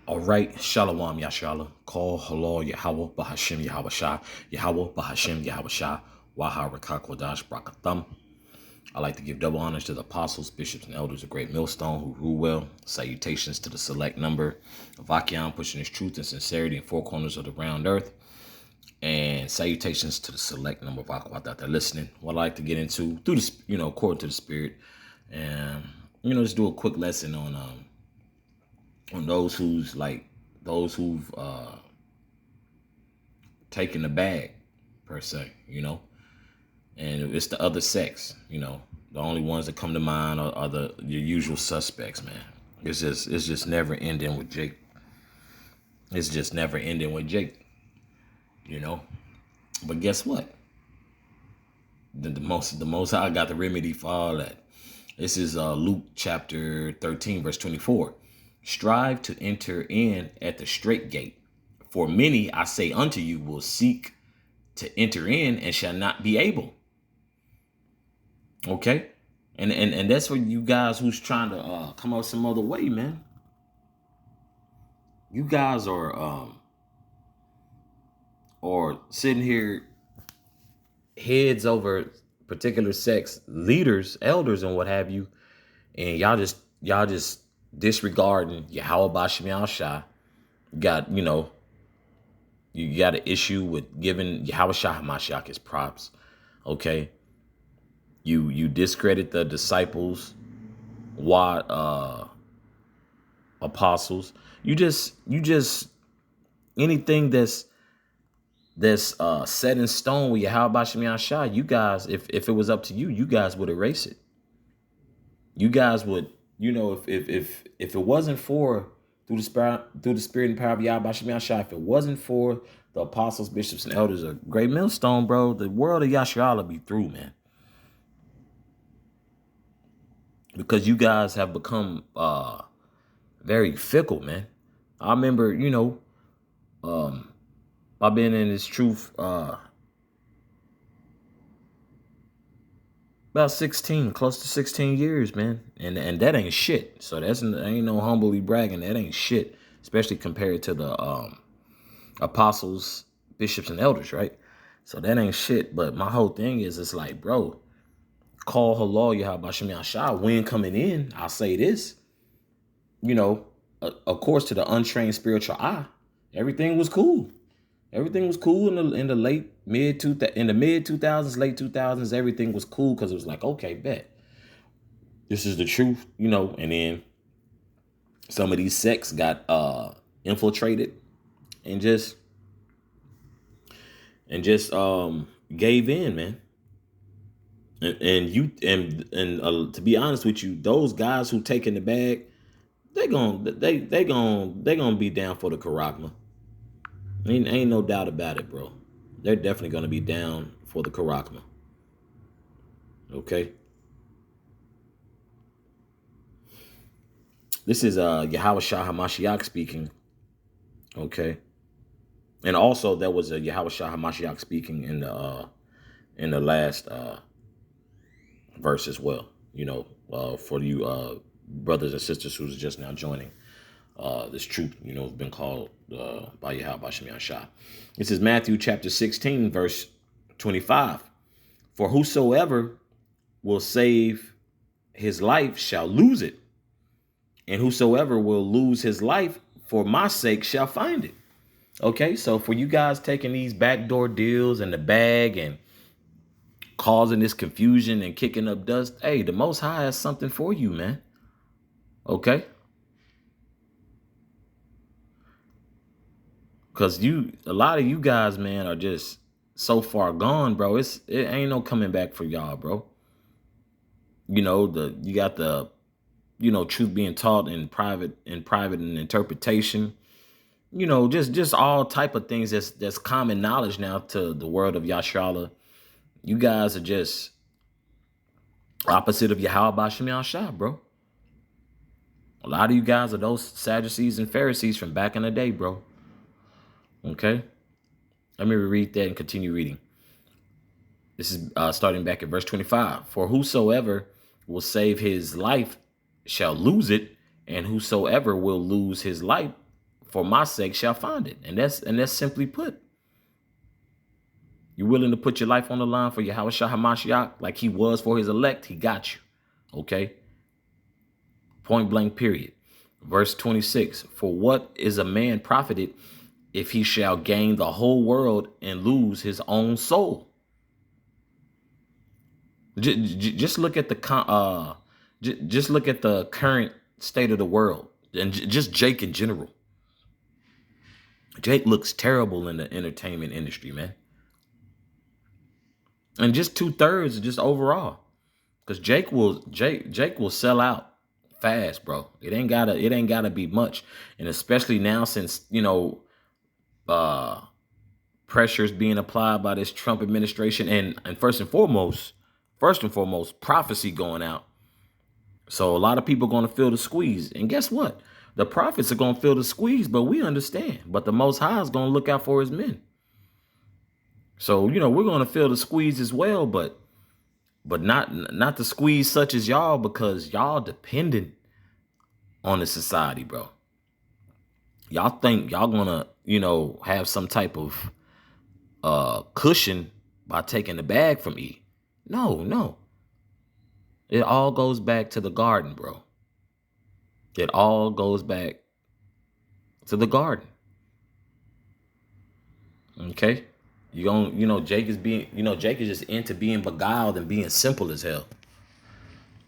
All right, Shalom Yashala, Call Halal Yahweh Bahashim Yahweh Shah, Yahweh Bahashim Yahweh Shah, Waha Rakakwadash Brakatham. I like to give double honors to the apostles, bishops, and elders of Great Millstone who rule well. Salutations to the select number of Akion pushing his truth and sincerity in four corners of the round earth. And salutations to the select number of Akwat that they're listening. What I like to get into through the, according to the spirit. And, just do a quick lesson on those who've taken the bag, per se, and it's the other sex, the only ones that come to mind are your usual suspects, man. It's just never ending with Jake. It's just never ending with Jake, But guess what? The most I got the remedy for all that. This is Luke chapter 13, verse 24. Strive to enter in at the strait gate. For many, I say unto you, will seek to enter in and shall not be able. Okay? And that's for you guys who's trying to come up some other way, man. You guys are sitting here heads over particular sex leaders, elders, and what have you, and y'all just disregarding Yahweh Bashim Yahweh Shah. You got an issue with giving Yahweh Shah HaMashiach his props. Okay. You discredit the disciples, apostles. You just anything that's set in stone with Yahweh Bashim Yahweh Shah, you guys, if it was up to you, you guys would erase it. You guys would, if it wasn't for through the spirit and power of Yahweh Bashim Yahweh Shah, if it wasn't for the apostles, bishops, and elders of Great Millstone, bro, the world of Yasharala would be through, man. Because you guys have become very fickle, man. I remember, I've been in this truth about 16, close to 16 years, man. And that ain't shit. So ain't no humbly bragging. That ain't shit, especially compared to the apostles, bishops, and elders, right? So that ain't shit. But my whole thing is, it's like, bro, call halal Yahweh Bashim Yahweh Shah. When coming in, I'll say this, of course, to the untrained spiritual eye, everything was cool. Everything was cool in the mid 2000s, late 2000s. Everything was cool because it was like, okay, bet this is the truth, And then some of these sects got infiltrated and just gave in, man. And to be honest with you, those guys who take in the bag, they gonna be down for the Karagma. Ain't no doubt about it, bro. They're definitely gonna be down for the Karagma. Okay. This is Yahweh Shah HaMashiach speaking. Okay. And also there was a Yahweh Shah HaMashiach speaking in the last verse as well. For you brothers and sisters who's just now joining this truth, has been called by Yahweh Bashim Yahweh Shah. This is Matthew chapter 16, verse 25. For whosoever will save his life shall lose it, and whosoever will lose his life for my sake shall find it. Okay, so for you guys taking these backdoor deals in the bag and causing this confusion and kicking up dust, hey, the Most High has something for you, man. Okay? Because a lot of you guys, man, are just so far gone, bro. It ain't no coming back for y'all, bro. You got the, truth being taught in private and interpretation. Just all type of things that's common knowledge now to the world of Yasharala. You guys are just opposite of Yahweh Bashim Yahweh Shah, bro. A lot of you guys are those Sadducees and Pharisees from back in the day, bro. Okay? Let me reread that and continue reading. This is starting back at verse 25. For whosoever will save his life shall lose it, and whosoever will lose his life for my sake shall find it. And that's simply put. You're willing to put your life on the line for Yahweh Shah Hamashiach like he was for his elect, he got you. Okay? Point blank, period. Verse 26, for what is a man profited if he shall gain the whole world and lose his own soul? Just look at the just look at the current state of the world and just Jake in general. Jake looks terrible in the entertainment industry, man. And just 2/3 just overall. Because Jake will sell out fast, bro. It ain't gotta be much. And especially now since, pressures being applied by this Trump administration and first and foremost, prophecy going out. So a lot of people are going to feel the squeeze. And guess what? The prophets are going to feel the squeeze, but we understand. But the Most High is going to look out for his men. So, we're going to feel the squeeze as well, but not the squeeze such as y'all, because y'all dependent on the society, bro. Y'all think y'all gonna, have some type of cushion by taking the bag from E. No. It all goes back to the garden, bro. It all goes back to the garden. Okay? Jake is just into being beguiled and being simple as hell.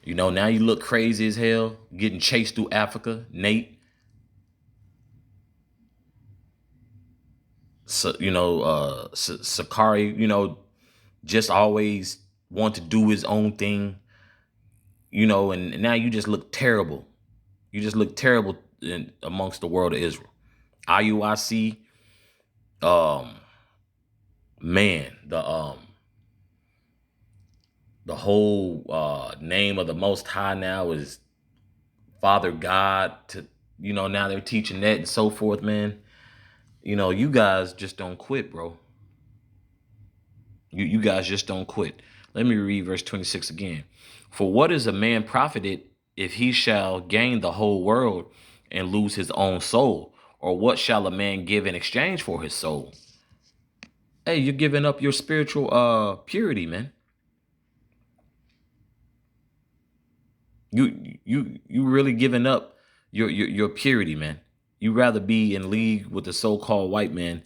Now you look crazy as hell, getting chased through Africa, Nate. So, Sakari, just always want to do his own thing, and now you just look terrible. You just look terrible amongst the world of Israel. IUIC, man, the whole name of the Most High now is Father God. Now they're teaching that and so forth, man. You guys just don't quit, bro. You guys just don't quit. Let me read verse 26 again. For what is a man profited if he shall gain the whole world and lose his own soul? Or what shall a man give in exchange for his soul? Hey, you're giving up your spiritual purity, man. You really giving up your purity, man. You rather be in league with the so-called white man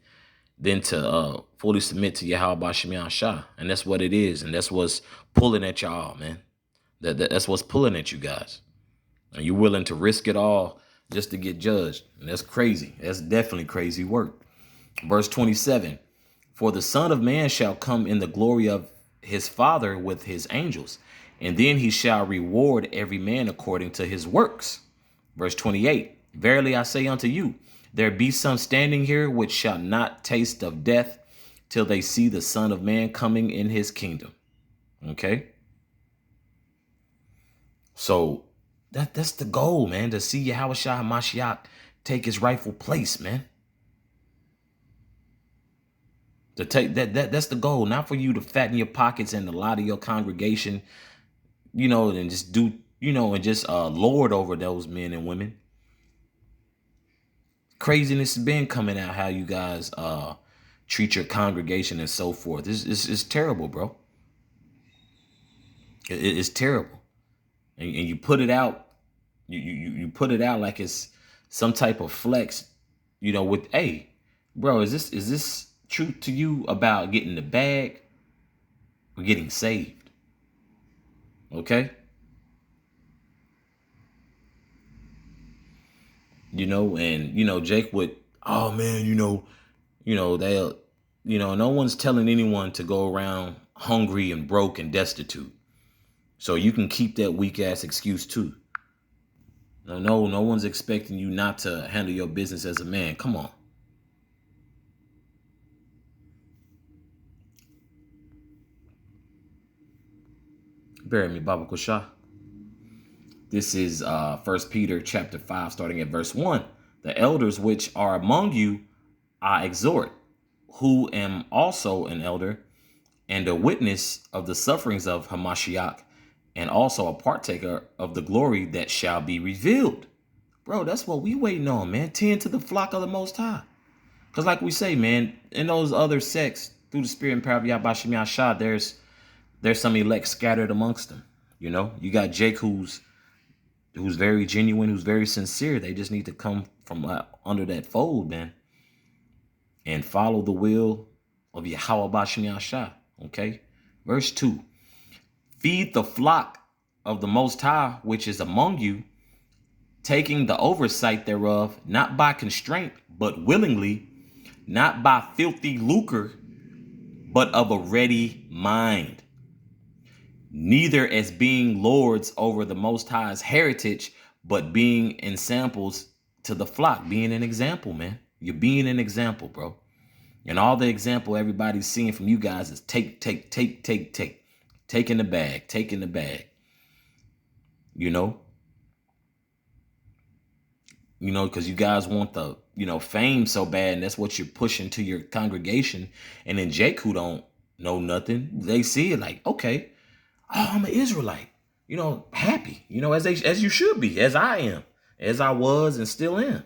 than to fully submit to Yahweh Shemiah Shah. And that's what it is. And that's what's pulling at y'all, man. That's what's pulling at you guys. And you're willing to risk it all just to get judged. And that's crazy. That's definitely crazy work. Verse 27, for the Son of Man shall come in the glory of his Father with his angels, and then he shall reward every man according to his works. Verse 28, verily I say unto you, there be some standing here which shall not taste of death till they see the Son of Man coming in his kingdom. Okay. So that's the goal, man, to see Yahweh Shah Hamashiach take his rightful place, man. To take that's the goal, not for you to fatten your pockets and a lot of your congregation, and just do, and just lord over those men and women. Craziness has been coming out how you guys treat your congregation and so forth. It's terrible, bro. It's terrible. And you put it out, you put it out like it's some type of flex, with, hey, bro, is this truth to you about getting the bag or getting saved? Okay. And Jake would, oh man, they'll, no one's telling anyone to go around hungry and broke and destitute. So you can keep that weak ass excuse too. No one's expecting you not to handle your business as a man. Come on. Bear me, Baba Kusha. This is 1 Peter chapter 5, starting at verse 1. The elders which are among you I exhort, who am also an elder and a witness of the sufferings of Hamashiach, and also a partaker of the glory that shall be revealed. Bro, that's what we waiting on, man. Tend to the flock of the Most High. Because like we say, man, in those other sects, through the spirit and power of Yahweh Shem Yahshua, there's some elect scattered amongst them. You know, you got Jake who's very genuine, who's very sincere. They just need to come from under that fold, man, and follow the will of Yahweh Bashem Yahshua. Okay? Verse 2. Feed the flock of the Most High, which is among you, taking the oversight thereof, not by constraint, but willingly, not by filthy lucre, but of a ready mind. Neither as being lords over the Most High's heritage, but being ensamples to the flock. Being an example, man. You're being an example, bro. And all the example everybody's seeing from you guys is take. Taking the bag, taking the bag. You know, because you guys want the, fame so bad, and that's what you're pushing to your congregation. And then Jake, who don't know nothing, they see it like, okay, oh, I'm an Israelite, happy, as you should be, as I am, as I was and still am,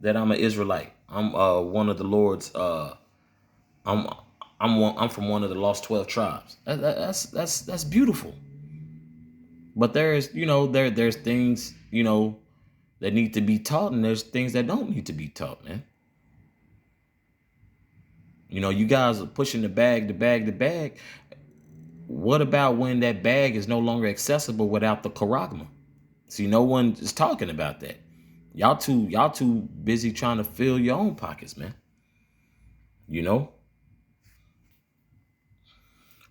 that I'm an Israelite. I'm one of the Lord's. I'm from one of the lost 12 tribes. That's beautiful. But there's there's things that need to be taught, and there's things that don't need to be taught, man. You guys are pushing the bag. What about when that bag is no longer accessible without the charagma? See, no one is talking about that. Y'all too busy trying to fill your own pockets, man.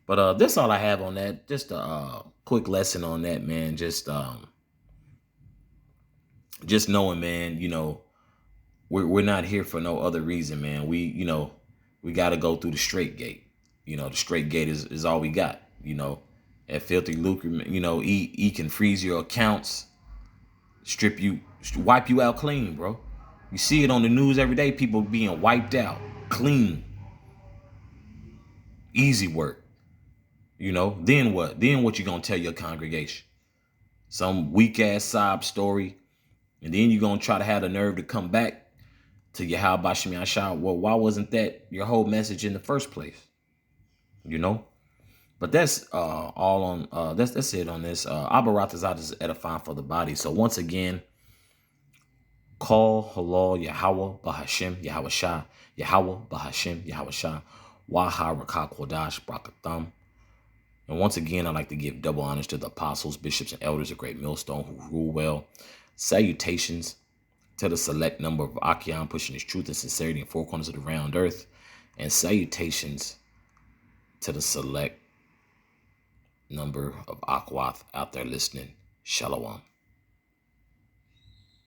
But that's all I have on that. Just a quick lesson on that, man. Just knowing, man, we're not here for no other reason, man. We got to go through the straight gate. The straight gate is all we got. That filthy lucre, he can freeze your accounts, wipe you out clean, bro. You see it on the news every day, people being wiped out, clean. Easy work. Then what? Then what you gonna tell your congregation? Some weak ass sob story. And then you're going to try to have the nerve to come back to Yahweh Bashem Yahshua. Well, why wasn't that your whole message in the first place? But that's all on, that's it on this. Abaratazat is edifying for the body. So once again, call halal Yahweh Bahashem Yahweh Shah. Yahweh Bahashem Yahweh Shah. Waha Rakah Kodash Brakatham. And once again, I'd like to give double honors to the apostles, bishops, and elders of Great Millstone who rule well. Salutations to the select number of Achion pushing his truth and sincerity in four corners of the round earth. And salutations to the select number of Akwath out there listening. Shalom.